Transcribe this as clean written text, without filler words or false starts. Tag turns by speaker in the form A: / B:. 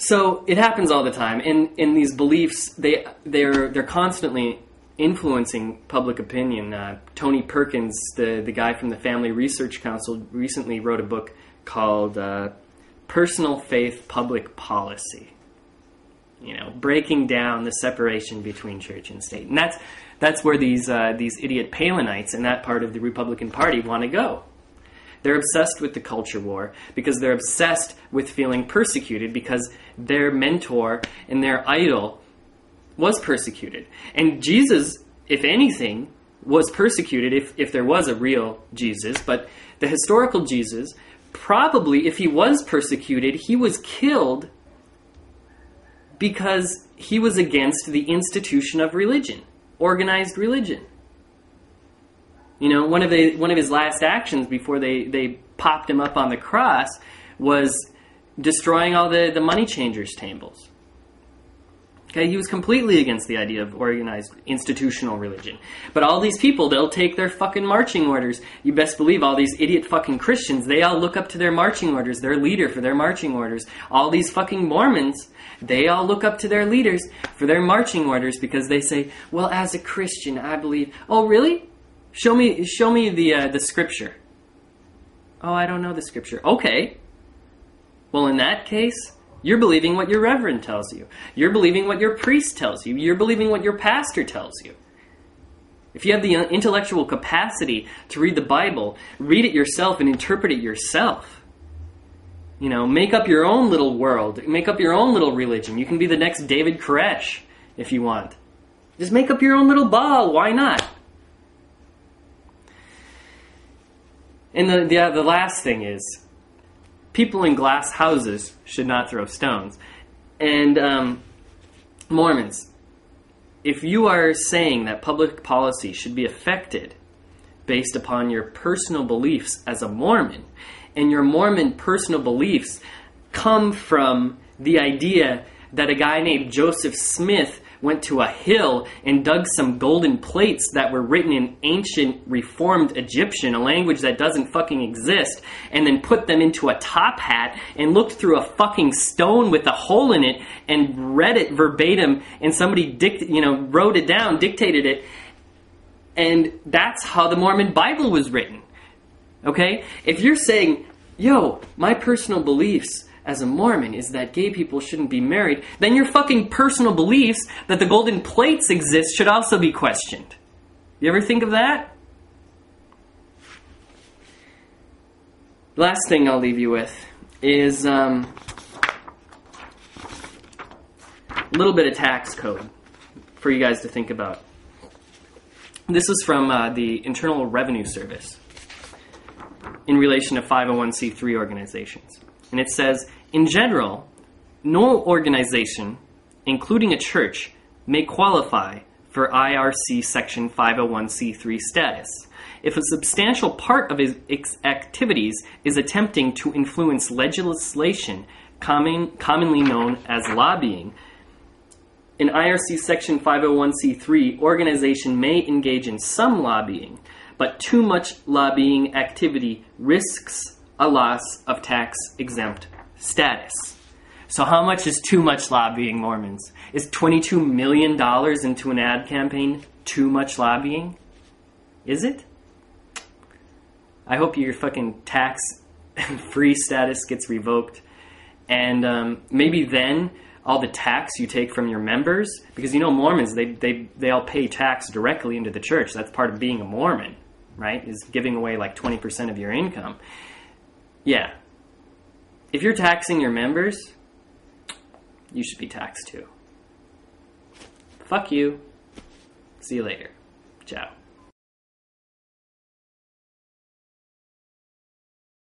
A: So it happens all the time, and these beliefs they're constantly influencing public opinion. Tony Perkins, the guy from the Family Research Council, recently wrote a book called "Personal Faith, Public Policy." Breaking down the separation between church and state, and that's where these idiot Palinites in that part of the Republican Party want to go. They're obsessed with the culture war because they're obsessed with feeling persecuted because their mentor and their idol was persecuted. And Jesus, if anything, was persecuted if there was a real Jesus. But the historical Jesus, probably if he was persecuted, he was killed because he was against the institution of religion, organized religion. One of his last actions before they popped him up on the cross was destroying all the money changers' tables. Okay, he was completely against the idea of organized institutional religion. But all these people, they'll take their fucking marching orders. You best believe all these idiot fucking Christians, they all look up to their marching orders, their leader for their marching orders. All these fucking Mormons, they all look up to their leaders for their marching orders because they say, well, as a Christian, I believe... Oh, really? Show me the scripture. Oh, I don't know the scripture. Okay. Well, in that case, you're believing what your reverend tells you. You're believing what your priest tells you. You're believing what your pastor tells you. If you have the intellectual capacity to read the Bible, read it yourself and interpret it yourself. Make up your own little world. Make up your own little religion. You can be the next David Koresh if you want. Just make up your own little Baal. Why not? And the last thing is, people in glass houses should not throw stones. And Mormons, if you are saying that public policy should be affected based upon your personal beliefs as a Mormon, and your Mormon personal beliefs come from the idea that a guy named Joseph Smith went to a hill and dug some golden plates that were written in ancient Reformed Egyptian, a language that doesn't fucking exist, and then put them into a top hat and looked through a fucking stone with a hole in it and read it verbatim, and somebody wrote it down, dictated it, and that's how the Mormon Bible was written. Okay? If you're saying, yo, my personal beliefs as a Mormon is that gay people shouldn't be married, then your fucking personal beliefs that the golden plates exist should also be questioned. You ever think of that? Last thing I'll leave you with is a little bit of tax code for you guys to think about. This is from the Internal Revenue Service in relation to 501c3 organizations. And it says, in general, no organization, including a church, may qualify for IRC Section 501c3 status if a substantial part of its activities is attempting to influence legislation commonly known as lobbying. An IRC Section 501c3 organization may engage in some lobbying, but too much lobbying activity risks a loss of tax-exempt status. So how much is too much lobbying, Mormons? Is $22 million into an ad campaign too much lobbying? Is it? I hope your fucking tax-free status gets revoked. And maybe then all the tax you take from your members, because Mormons, they all pay tax directly into the church. That's part of being a Mormon, right? Is giving away like 20% of your income. Yeah. If you're taxing your members, you should be taxed too. Fuck you. See you later. Ciao.